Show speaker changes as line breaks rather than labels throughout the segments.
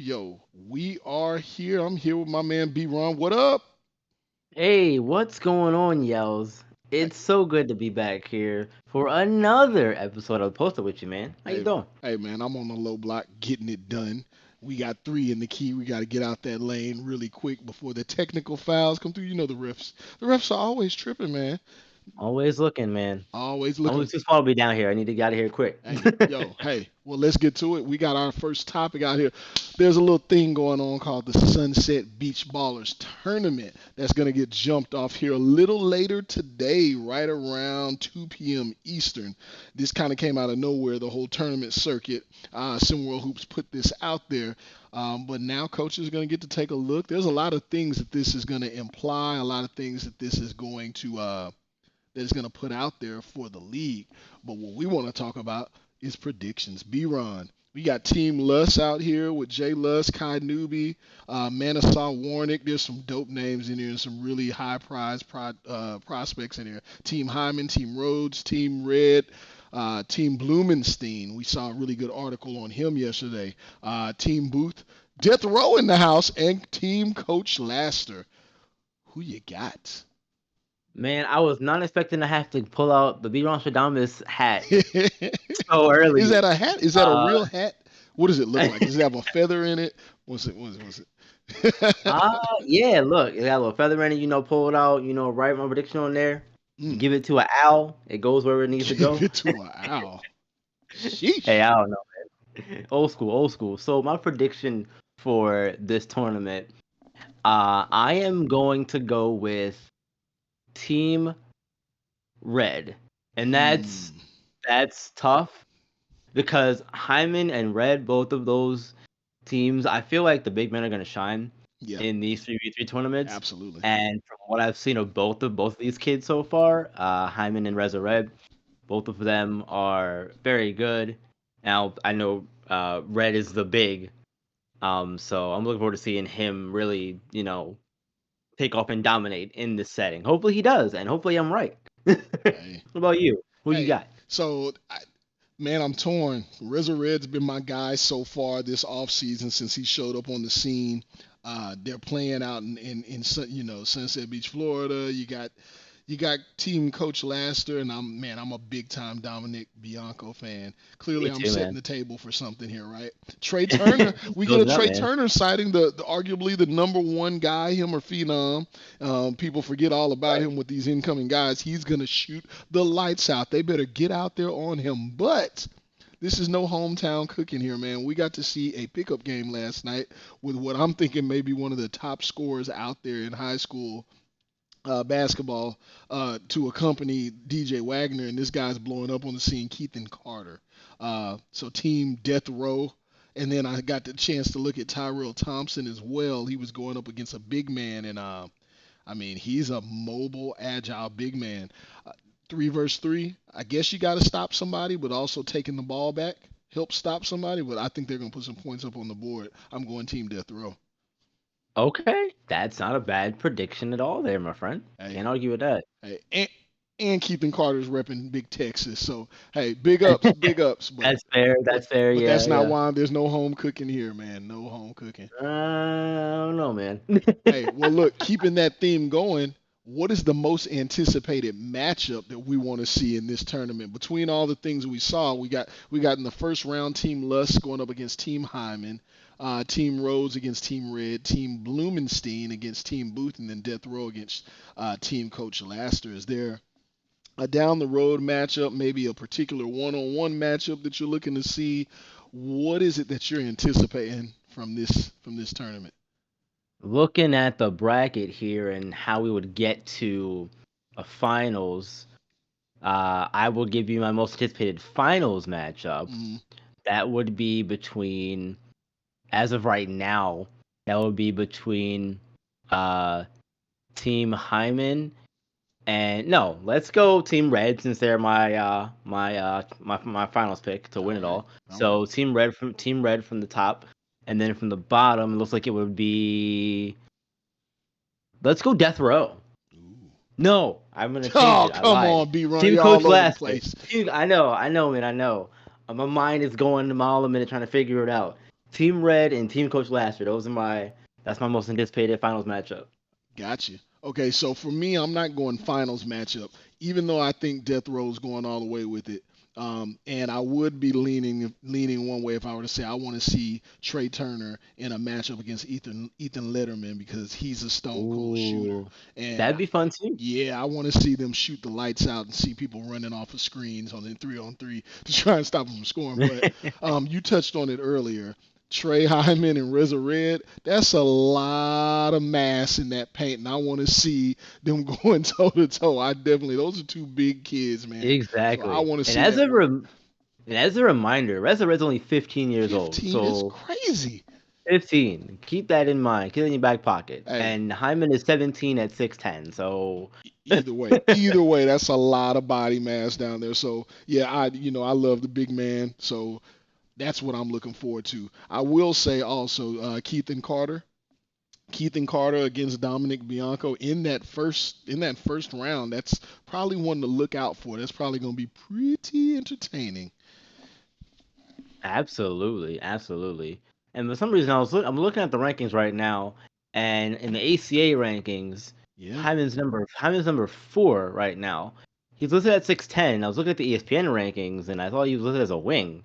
Yo. We are here. I'm here with my man B Ron. What up?
Hey, what's going on, yells?
Hey,
It's so good to be back here for another episode of Posted with you, man. How you
hey,
doing?
hey, man, I'm on the low block getting it done. We got three in the key. We got to get out that lane really quick before the technical fouls come through. You know the refs. The refs are always tripping, man.
Always looking, man.
Always
I'm
looking.
too small to be down here. I need to get out of here quick.
Hey, well, let's get to it. We got our first topic out here. There's a little thing going on called the Sunset Beach Ballers Tournament that's going to get jumped off here a little later today, right around 2 p.m. Eastern. This kind of came out of nowhere, the whole tournament circuit. SimWorld Hoops put this out there. But now coaches are going to get to take a look. There's a lot of things that this is going to imply, a lot of things that this is going to that it's going to put out there for the league. But what we want to talk about is predictions. B-Ron. We got Team Luss out here with Jay Luss, Kai Newby, Manasaw Warnick. There's some dope names in here and some really high prize prospects in here. Team Hyman, Team Rhodes, Team Red, Team Blumenstein. We saw a really good article on him yesterday. Team Booth, Death Row in the house, and Team Coach Laster. Who you got?
Man, I was not expecting to have to pull out the B. Ron Stradamus hat so
Is
early.
that a hat? Is that a
Uh,
real hat? What does it look like? Does it have a feather in it? What's it?
uh, yeah, look, it got a little feather in it, pull it out, write my prediction on there.
Mm,
Give it to an owl. It goes where it needs to
give
go.
it to an owl.
Hey,
Sheesh.
I don't know. Old school, old school. So my prediction for this tournament, I am going to go with Team Red, and that's
Mm,
that's tough because Hyman and Red, both of those teams, I feel like the big men are going to shine
yeah,
in these 3v3 tournaments.
absolutely.
And from what I've seen of both of these kids so far, Hyman and Reza Red, both of them are very good. Now I know Red is the big, so I'm looking forward to seeing him really, take off and dominate in this setting. Hopefully he does, and hopefully I'm right. What
Hey,
about you? Who you
hey.
got?
Man, I'm torn. Reza Red's been my guy so far this offseason since he showed up on the scene. They're playing out in Sunset Beach, Florida. You got team coach Laster, and I'm a big time Dominic Bianco fan.
Me
Clearly, I'm
too,
setting
man.
the table for something here, right? Trey Turner, we get a
Building up,
Trey
man.
Turner sighting, the arguably the number one guy, him or Phenom. People forget all about
Right.
him with these incoming guys. He's gonna shoot the lights out. They better get out there on him, but. This is no hometown cooking here, man. We got to see a pickup game last night with what I'm thinking may be one of the top scorers out there in high school basketball to accompany DJ Wagner, and this guy's blowing up on the scene, Keithan Carter. So Team Death Row. And then I got the chance to look at Tyrell Thompson as well. He was going up against a big man, and he's a mobile, agile big man. 3 versus 3. I guess you got to stop somebody, but also taking the ball back help stop somebody. But I think they're going to put some points up on the board. I'm going Team Death Row.
Okay, that's not a bad prediction at all, there, my friend.
Hey,
Can't argue with that.
hey, and Keithan Carter's repping Big Texas. So hey, big ups, big ups. But
That's fair.
but
That's fair.
but
Yeah,
that's not
yeah.
why there's no home cooking here, man. No home cooking.
I don't know, man.
Hey, well look, keeping that theme going. What is the most anticipated matchup that we want to see in this tournament? Between all the things we saw, we got in the first round Team Luss going up against Team Hyman, Team Rhodes against Team Red, Team Blumenstein against Team Booth, and then Death Row against Team Coach Laster. Is there a down the road matchup, maybe a particular one-on-one matchup that you're looking to see? What is it that you're anticipating from this tournament?
Looking at the bracket here and how we would get to a finals, I will give you my most anticipated finals matchup.
Mm,
That would be between, as of right now, that would be between uh, Team Hyman and no, let's go Team Red since they're my finals pick to win
all
it
right,
all.
all right.
So Team Red from the top, and then from the bottom, it looks like it would be. Let's go Death Row.
Ooh.
No, I'm gonna change
Oh,
it. I
come
lied.
on, B Run.
Team
You're
Coach
all over the
Laster.
place.
I know, man, I know. My mind is going a mile a minute trying to figure it out. Team Red and Team Coach last year. That's my most anticipated finals matchup.
Gotcha. Okay, so for me, I'm not going finals matchup, even though I think Death Row's going all the way with it. And I would be leaning one way if I were to say I want to see Trey Turner in a matchup against Ethan Letterman because he's a stone cold shooter.
Ooh,
And
that'd be fun too.
yeah, I want to see them shoot the lights out and see people running off of screens on the 3-on-3 to try and stop them from scoring. But you touched on it earlier. Trey Hyman and Reza Red, that's a lot of mass in that paint, and I want to see them going toe to toe. I definitely, those are two big kids, man. So I
Exactly.
want to
And
see that work.
as a reminder, Reza Red's only 15 years old.
15 is
So
crazy.
15. Keep that in mind. Keep it in your back pocket.
Hey,
And Hyman is 17 at 6'10. So
either way, that's a lot of body mass down there. So yeah, I love the big man. So that's what I'm looking forward to. I will say also Keith and Carter. Keith and Carter against Dominic Bianco in that first round. That's probably one to look out for. That's probably going to be pretty entertaining.
absolutely, absolutely. And for some reason, I'm looking at the rankings right now, and in the ACA rankings,
Yeah.
Hyman's number 4 right now. He's listed at 6'10. I was looking at the ESPN rankings, and I thought he was listed as a wing.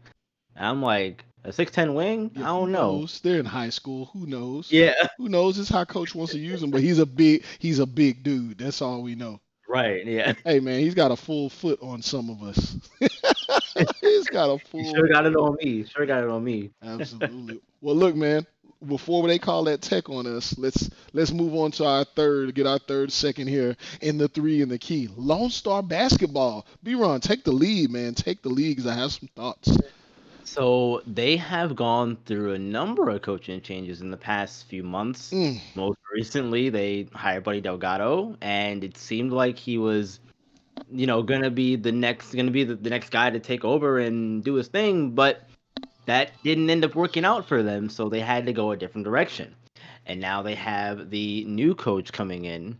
And I'm like, a 6'10 wing? I
Yeah. Who
don't know.
knows? They're in high school. Who knows?
Yeah,
Who knows? It's how coach wants to use him. But he's a big dude. That's all we know.
right. Yeah,
Hey man, he's got a full foot on some of us. He's got a
you sure
full.
got it on me. Sure got it on me.
Absolutely. Well, look, man. Before they call that tech on us, let's move on to our third. Get our third second here in the three and the key. Lone Star Basketball. B-Ron, take the lead, man. Take the lead because I have some thoughts.
So they have gone through a number of coaching changes in the past few months.
Mm,
Most recently, they hired Buddy Delgado, and it seemed like he was, gonna be the next guy to take over and do his thing. But that didn't end up working out for them, so they had to go a different direction. And now they have the new coach coming in,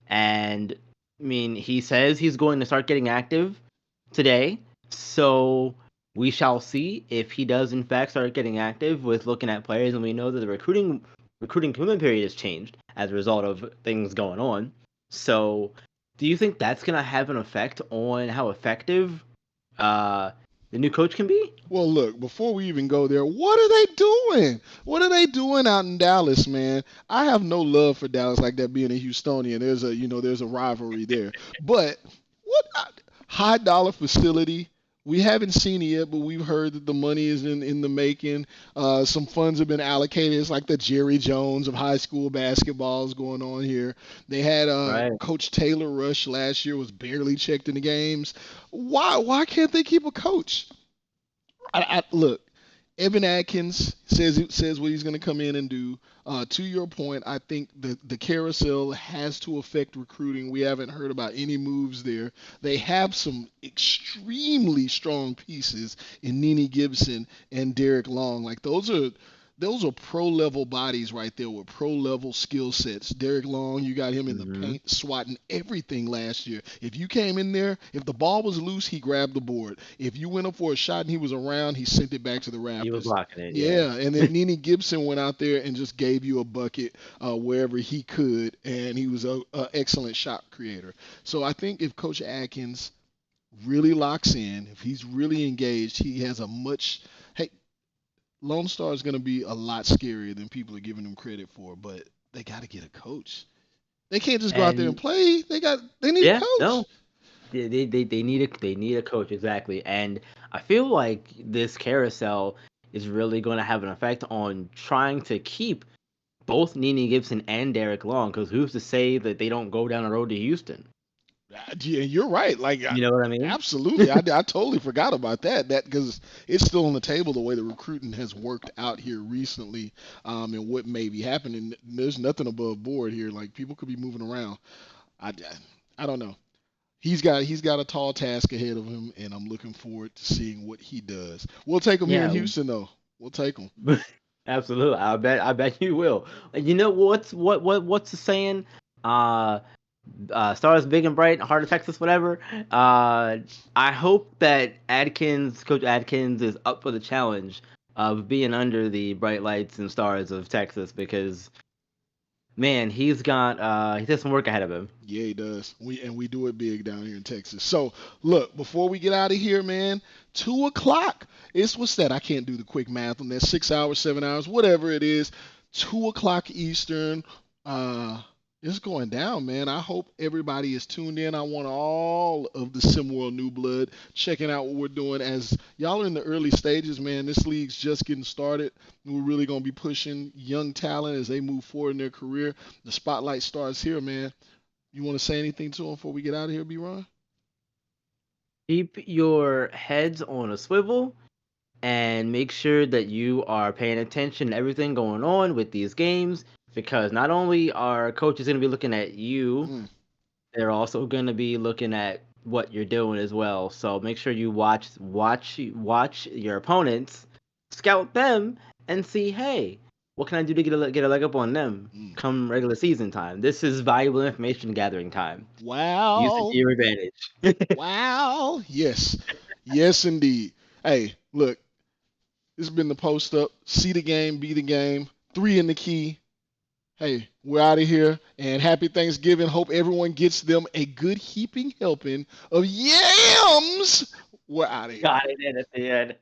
and I mean, he says he's going to start getting active today. So we shall see if he does in fact start getting active with looking at players, and we know that the recruiting commitment period has changed as a result of things going on. So, do you think that's gonna have an effect on how effective uh, the new coach can be?
well, look, before we even go there, what are they doing? What are they doing out in Dallas, man? I have no love for Dallas like that being a Houstonian. There's a rivalry there. But what high dollar facility? We haven't seen it yet, but we've heard that the money is in the making. Some funds have been allocated. It's like the Jerry Jones of high school basketball is going on here. They had
Right.
Coach Taylor Rush last year was barely checked in the games. Why can't they keep a coach? Look, Evan Atkins says what he's going to come in and do. To your point, I think the carousel has to affect recruiting. We haven't heard about any moves there. They have some extremely strong pieces in Nene Gibson and Derek Long. Like those are pro level bodies right there with pro level skill sets. Derek Long, you got him in the
Hmm.
paint swatting everything last year. If you came in there, if the ball was loose, he grabbed the board. If you went up for a shot and he was around, he sent it back to the
He was
rafters.
blocking it. Yeah.
Yeah, and then Nene Gibson went out there and just gave you a bucket wherever he could, and he was a excellent shot creator. So I think if Coach Atkins really locks in, if he's really engaged, he has a much. Hey, Lone Star is going to be a lot scarier than people are giving him credit for, but they got to get a coach. They can't just go out there and
And
play. They need a
yeah,
coach.
no, they need a coach exactly. And I feel like this carousel is really going to have an effect on trying to keep both Nene Gibson and Derek Long, because who's to say that they don't go down the road to Houston?
Yeah, you're right. Like,
You know what I mean?
absolutely. I totally forgot about that. That because it's still on the table the way the recruiting has worked out here recently, and what may be happening. There's nothing above board here. Like people could be moving around. I, I don't know. He's got a tall task ahead of him, and I'm looking forward to seeing what he does. We'll take him here in
Yeah,
Houston, though. We'll take him.
absolutely. I bet you will. You know what's the saying? Uh, stars big and bright, heart of Texas, whatever. I hope that Coach Adkins, is up for the challenge of being under the bright lights and stars of Texas because man, he has some work ahead of him.
Yeah, he does. We do it big down here in Texas. So look, before we get out of here, man, 2 o'clock. It's what's that? I can't do the quick math on that. 6 hours, 7 hours, whatever it is. 2 o'clock Eastern. Uh, it's going down, man. I hope everybody is tuned in. I want all of the SimWorld new blood checking out what we're doing. As y'all are in the early stages, man, this league's just getting started. We're really gonna be pushing young talent as they move forward in their career. The spotlight starts here, man. You want to say anything to them before we get out of here, B. Ron?
Keep your heads on a swivel and make sure that you are paying attention to everything going on with these games because not only are coaches going to be looking at you,
Mm.
they're also going to be looking at what you're doing as well. So make sure you watch your opponents, scout them, and see, hey, what can I do to get a leg up on them
Mm.
come regular season time? This is valuable information gathering time. Use it to
Wow.
your advantage.
Wow. Yes. Yes, indeed. Hey, look, this has been the post up. See the game, be the game. Three in the key. Hey, we're out of here. And happy Thanksgiving. Hope everyone gets them a good heaping helping of yams. We're out of here.
Got it in at the end.